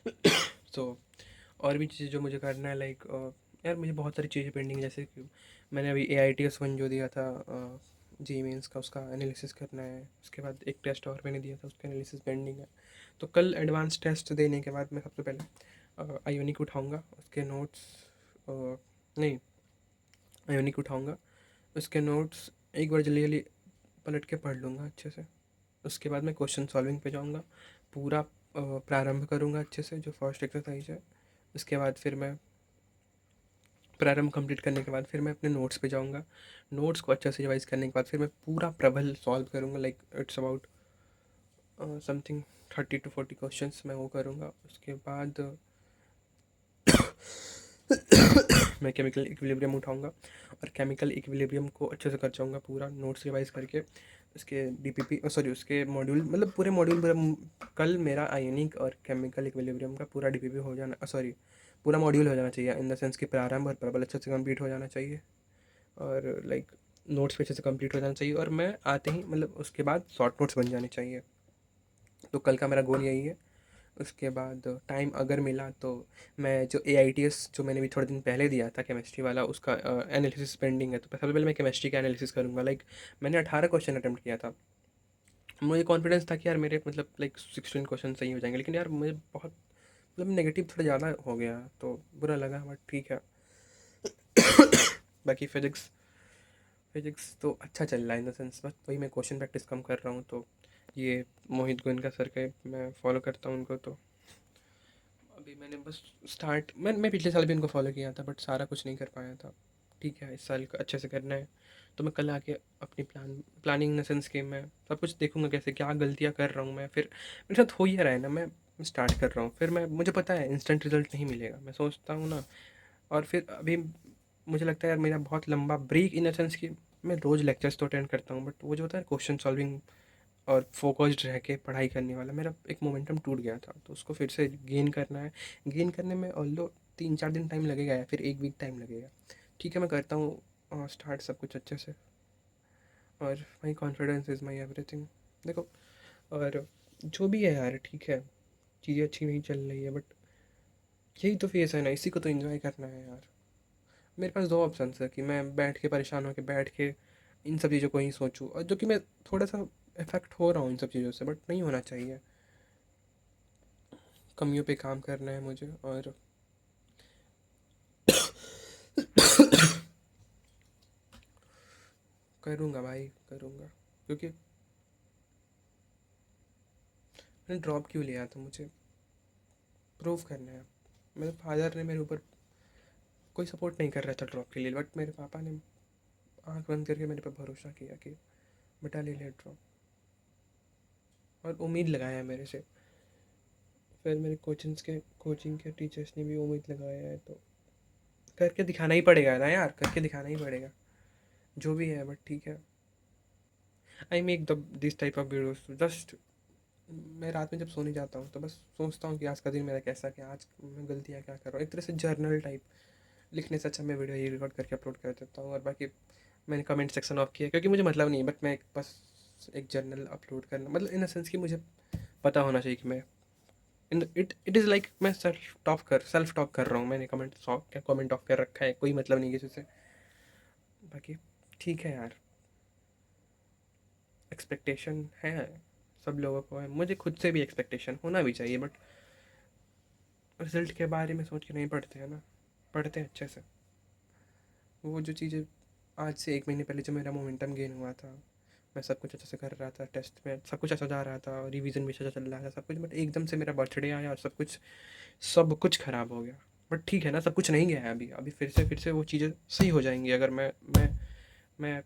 सो और भी चीज़ें जो मुझे करना है, लाइक यार मुझे बहुत सारी चीज़ें पेंडिंग है, जैसे कि मैंने अभी AITS 1 जो दिया था जी मेंस का, उसका एनालिसिस करना है। उसके बाद एक टेस्ट और मैंने दिया था, उसका एनालिसिस पेंडिंग है। तो कल एडवांस टेस्ट देने के बाद मैं सबसे पहले आयोनिक उठाऊँगा, उसके नोट्स नहीं, आयोनिक उठाऊँगा, उसके नोट्स एक बार जल्दी जल्दी पलट के पढ़ लूँगा अच्छे से। उसके बाद मैं क्वेश्चन सॉल्विंग पे जाऊँगा, पूरा प्रारंभ करूँगा अच्छे से, जो फर्स्ट एक्सरसाइज है। उसके बाद फिर मैं प्रारंभ कंप्लीट करने के बाद फिर मैं अपने नोट्स पे जाऊँगा। नोट्स को अच्छे से रिवाइज करने के बाद फिर मैं पूरा प्रबल सॉल्व करूँगा, like it's about something 30 to 40 questions मैं वो करूँगा। उसके बाद मैं केमिकल इक्विलिब्रियम उठाऊँगा और केमिकल इक्विलिब्रियम को अच्छे से कर जाऊँगा पूरा नोट्स रिवाइज करके। उसके DPP सॉरी उसके मॉड्यूल, मतलब पूरे मॉड्यूल पूरा, कल मेरा आयनिक और केमिकल इक्विलिब्रियम का पूरा DPP हो जाना, सॉरी पूरा मॉड्यूल हो जाना चाहिए, इन द सेंस कि प्रारंभ और प्रबल अच्छे से कंप्लीट हो जाना चाहिए, और लाइक नोट्स भी अच्छे से कंप्लीट हो जाना चाहिए, और मैं आते ही मतलब उसके बाद शॉर्ट नोट्स बन जाने चाहिए। तो कल का मेरा गोल यही है। उसके बाद टाइम अगर मिला तो मैं जो AITS जो मैंने भी थोड़े दिन पहले दिया था केमिस्ट्री वाला, उसका एनालिसिस पेंडिंग है, तो सबसे पहले मैं केमिस्ट्री का एनालिसिस करूँगा। लाइक मैंने 18 क्वेश्चन अटैम्प्ट किया था। मुझे कॉन्फिडेंस था कि यार मेरे मतलब लाइक 16 क्वेश्चन सही हो जाएंगे, लेकिन यार मुझे बहुत मतलब नेगेटिव थोड़ा ज़्यादा हो गया, तो बुरा लगा, बट ठीक है। बाकी फिजिक्स तो अच्छा चल रहा है, इन द सेंस बस वही मैं क्वेश्चन प्रैक्टिस कम कर रहा हूँ। तो ये मोहित गोयनका सर के मैं फॉलो करता हूँ उनको, तो अभी मैंने बस स्टार्ट मैं पिछले साल भी उनको फॉलो किया था, बट सारा कुछ नहीं कर पाया था। ठीक है, इस साल का अच्छे से करना है। तो मैं कल आके अपनी प्लानिंग इन द सेंस कि मैं सब कुछ देखूंगा, कैसे क्या गलतियाँ कर रहा हूँ मैं, फिर मेरे साथ हो ही रहा है ना, मैं स्टार्ट कर रहा हूँ, फिर मैं मुझे पता है इंस्टेंट रिजल्ट नहीं मिलेगा, मैं सोचता हूँ ना। और फिर अभी मुझे लगता है यार मेरा बहुत लंबा ब्रेक इन द सेंस कि मैं रोज़ लेक्चर्स तो अटेंड करता हूँ, बट वो जो होता है क्वेश्चन सॉल्विंग और फोकस्ड रह के पढ़ाई करने वाला, मेरा एक मोमेंटम टूट गया था, तो उसको फिर से गेन करना है। गेन करने में ऑल्दो 3-4 दिन टाइम लगेगा, या फिर एक वीक टाइम लगेगा। ठीक है, मैं करता हूँ स्टार्ट सब कुछ अच्छे से, और my confidence is my everything. देखो, और जो भी है यार, ठीक है, चीज़ें अच्छी नहीं चल रही है, बट यही तो फेस है ना, इसी को तो एंजॉय करना है यार। मेरे पास दो ऑप्शन है कि मैं बैठ के परेशान होकर बैठ के इन सब चीज़ों को ही सोचूं, और जो कि मैं थोड़ा सा इफेक्ट हो रहा हूँ इन सब चीज़ों से, बट नहीं होना चाहिए। कमियों पे काम करना है मुझे, और करूँगा भाई, करूँगा, क्योंकि मैंने ड्रॉप क्यों लिया था, मुझे प्रूव करना है। मेरे फादर ने मेरे ऊपर कोई सपोर्ट नहीं कर रहा था ड्रॉप के लिए, बट मेरे पापा ने आंख बंद करके मेरे पर भरोसा किया कि बेटा ले ले ड्रॉप, और उम्मीद लगाया मेरे से। फिर मेरे कोचिंग के टीचर्स ने भी उम्मीद लगाया है, तो करके दिखाना ही पड़ेगा ना यार, करके दिखाना ही पड़ेगा, जो भी है, बट ठीक है। I make the this type of videos just, मैं रात में जब सोने जाता हूँ तो बस सोचता हूँ कि आज का दिन मेरा कैसा, क्या आज मैं गलतियाँ क्या कर रहा हूँ, एक तरह से जर्नल टाइप। लिखने से अच्छा मैं वीडियो ही रिकॉर्ड करके अपलोड कर देता हूँ, और बाकी मैंने कमेंट सेक्शन ऑफ किया क्योंकि मुझे मतलब नहीं है, बट मैं बस एक जर्नल अपलोड करना, मतलब इन द सेंस कि मुझे पता होना चाहिए कि मैं इट इज़ लाइक मैं सेल्फ टॉक कर रहा हूँ, मैंने कमेंट ऑफ कर रखा है, कोई मतलब नहीं किसी से। बाकी ठीक है यार, एक्सपेक्टेशन है, सब लोगों को है, मुझे खुद से भी एक्सपेक्टेशन होना भी चाहिए, बट रिजल्ट के बारे में सोच के नहीं पढ़ते हैं ना, पढ़ते हैं अच्छे से। वो जो चीज़ें आज से 1 महीने पहले जो मेरा मोमेंटम गेन हुआ था, मैं सब कुछ अच्छे से कर रहा था, टेस्ट में सब कुछ अच्छा जा रहा था, रिवीजन भी अच्छा चल रहा था सब कुछ, बट एकदम से मेरा बर्थडे आया और सब कुछ ख़राब हो गया। बट ठीक है ना, सब कुछ नहीं गया है अभी, अभी फिर से वो चीज़ें सही हो जाएंगी, अगर मैं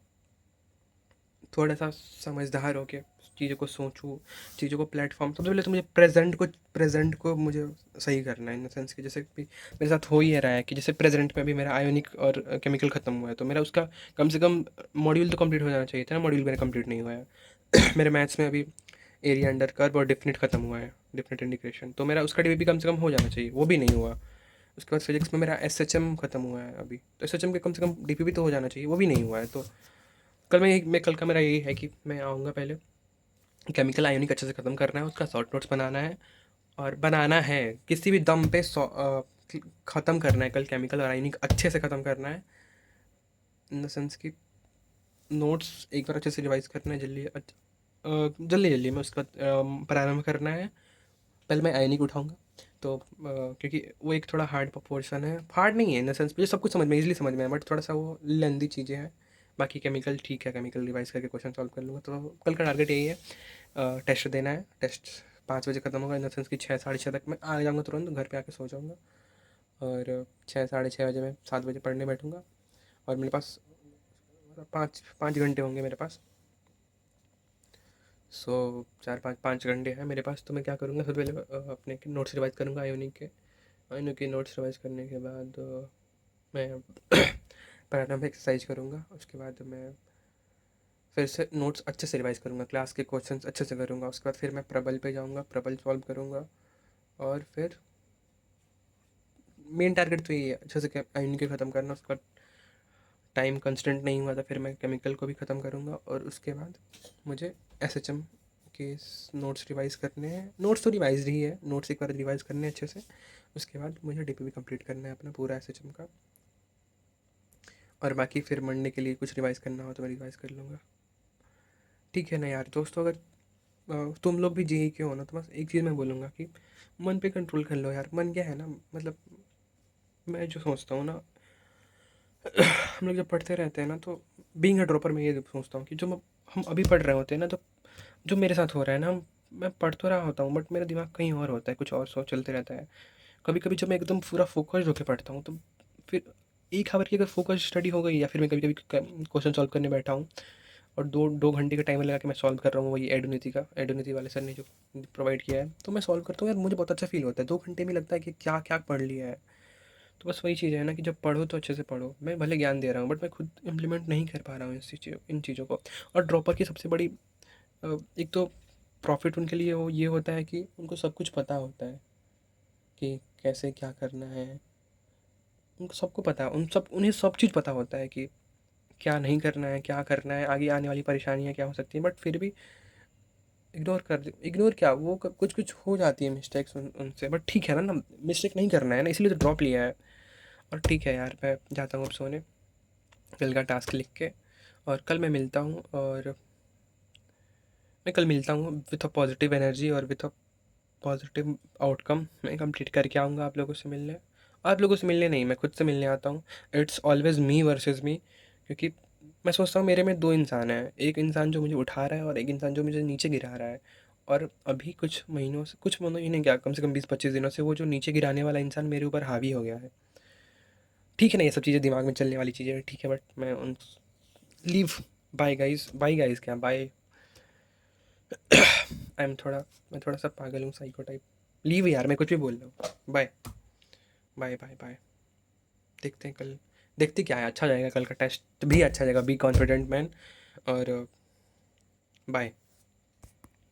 थोड़ा सा समझदार होके चीज़ों को सोचूं, चीज़ों को प्लेटफॉर्म, सबसे पहले तो मुझे प्रेजेंट को मुझे सही करना है, इन द सेंस कि जैसे कि मेरे साथ हो ही रहा है कि जैसे प्रेजेंट में अभी मेरा आयोनिक और केमिकल ख़त्म हुआ है, तो मेरा उसका कम से कम मॉड्यूल तो कंप्लीट हो जाना चाहिए था ना, मॉड्यूल मेरा कंप्लीट नहीं हुआ है। मेरे मैथ्स में अभी एरिया अंडर कर्व और डिफिनिट ख़त्म हुआ है, डिफिनिट इंटीग्रेशन, तो मेरा उसका DPP कम से कम हो जाना चाहिए, वो भी नहीं हुआ। उसके बाद फिजिक्स में मेरा SHM ख़त्म हुआ है अभी, तो SHM के कम से कम DPP तो हो जाना चाहिए, वो भी नहीं हुआ है। तो कल का मेरा यही है कि मैं आऊँगा पहले, केमिकल आयोनिक अच्छे से ख़त्म करना है, उसका शॉर्ट नोट्स बनाना है, और बनाना है किसी भी दम पे ख़त्म करना है कल केमिकल और आयनिक अच्छे से ख़त्म करना है, इन द सेंस कि नोट्स एक बार अच्छे से रिवाइज करना है जल्दी जल्दी जल्दी में उसका प्रारंभ करना है। पहले मैं आयनिक उठाऊंगा, तो क्योंकि वो एक थोड़ा हार्ड पोर्शन है, हार्ड नहीं है इन द सेंस मुझे सब कुछ समझ में इजीली समझ में है, बट थोड़ा सा वो लेंदी चीज़ें हैं। बाकी केमिकल ठीक है, केमिकल रिवाइज करके क्वेश्चन सॉल्व कर लूँगा। तो कल का टारगेट यही है, टेस्ट देना है। टेस्ट 5 बजे ख़त्म होगा, इन द सेंस कि 6 साढ़े 6 तक मैं आ जाऊँगा, तुरंत घर पे आके सो जाऊँगा। और 6 साढ़े 6 बजे मैं 7 बजे पढ़ने बैठूँगा। और मेरे पास 5 5 घंटे होंगे मेरे पास। सो 4 5 5 घंटे हैं मेरे पास। तो मैं क्या करूँगा, सबसे पहले अपने नोट्स रिवाइज करूँगा आयोनिक के। आयोनिक के नोट्स रिवाइज करने के बाद मैं प्रारंभ एक्सरसाइज करूँगा। उसके बाद मैं फिर से नोट्स अच्छे से रिवाइज करूँगा, क्लास के क्वेश्चंस अच्छे से करूँगा। उसके बाद फिर मैं प्रबल पे जाऊँगा, प्रबल सॉल्व करूँगा। और फिर मेन टारगेट तो यही है, अच्छे से आयोनिक के ख़त्म करना। उसका टाइम कंस्टेंट नहीं हुआ था, फिर मैं केमिकल को भी ख़त्म करूँगा। और उसके बाद मुझे एसएचएम के नोट्स रिवाइज करने हैं। नोट्स तो रिवाइज ही है, नोट्स एक बार रिवाइज करने हैं अच्छे से। उसके बाद मुझे डीपीपी कंप्लीट करना है अपना पूरा एसएचएम का। और बाकी फिर मंडे के लिए कुछ रिवाइज करना हो तो मैं रिवाइज कर लूँगा। ठीक है ना यार दोस्तों, अगर तुम लोग भी जेई के हो ना, तो बस एक चीज़ मैं बोलूँगा कि मन पे कंट्रोल कर लो यार। मन क्या है ना, मतलब मैं जो सोचता हूँ ना, हम लोग जब पढ़ते रहते हैं ना, तो बीइंग अ ड्रॉपर मैं ये सोचता हूँ कि जो हम अभी पढ़ रहे होते हैं ना, तो जो मेरे साथ हो रहा है ना, मैं पढ़ तो रहा होता हूँ बट मेरा दिमाग कहीं और होता है, कुछ और सोच चलते रहता है। कभी कभी जब मैं एकदम पूरा फोकस्ड होकर पढ़ता हूँ, तो फिर 1 आवर की अगर फोकस स्टडी हो गई, या फिर मैं कभी कभी क्वेश्चन सॉल्व करने बैठा हूँ और 2 2 घंटे का टाइम लगा के मैं सॉल्व कर रहा हूँ, वही एडुनिति वाले सर ने जो प्रोवाइड किया है, तो मैं सॉल्व करता हूँ यार, मुझे बहुत अच्छा फील होता है। 2 घंटे में लगता है कि क्या क्या पढ़ लिया है। तो बस वही चीज़ है ना कि जब पढ़ो तो अच्छे से पढ़ो। मैं भले ज्ञान दे रहा हूँ बट मैं खुद इम्प्लीमेंट नहीं कर पा रहा हूँ इन चीज़ों को। और ड्रॉपर की सबसे बड़ी एक तो प्रॉफिट उनके लिए वो ये होता है कि उनको सब कुछ पता होता है कि कैसे क्या करना है। उनको सबको पता है, उन्हें सब चीज़ पता होता है कि क्या नहीं करना है, क्या करना है, आगे आने वाली परेशानियाँ क्या हो सकती हैं। बट फिर भी इग्नोर क्या, वो कुछ कुछ हो जाती है मिस्टेक्स उनसे, बट ठीक है ना, मिस्टेक नहीं करना है ना, इसलिए तो ड्रॉप लिया है। और ठीक है यार, मैं जाता हूँ अब सोने, कल का टास्क लिख के। और कल मैं मिलता हूँ, और मैं कल मिलता हूँ विथ अ पॉजिटिव एनर्जी और विथ अ पॉजिटिव आउटकम। मैं कंप्लीट करके आऊँगा आप लोगों से मिलने। आप लोगों से मिलने नहीं, मैं खुद से मिलने आता हूँ। इट्स ऑलवेज़ मी वर्सेस मी, क्योंकि मैं सोचता हूँ मेरे में दो इंसान हैं, एक इंसान जो मुझे उठा रहा है और एक इंसान जो मुझे नीचे गिरा रहा है। और अभी कुछ महीनों से, कुछ महीने क्या, कम से कम 20 25 दिनों से वो जो नीचे गिराने वाला इंसान मेरे ऊपर हावी हो गया है। ठीक है ना, ये सब चीज़ें दिमाग में चलने वाली चीज़ें हैं, ठीक है, बट मैं उन leave. Bye guys, bye guys क्या बाय। आई एम थोड़ा, मैं थोड़ा सा पागल हूँ, साइको टाइप। लीव यार, मैं कुछ भी बोल रहा हूँ। Bye bye bye bye. देखते हैं कल, देखते क्या है, अच्छा जाएगा कल का टेस्ट भी, अच्छा जाएगा, बी कॉन्फिडेंट मैन। और बाय।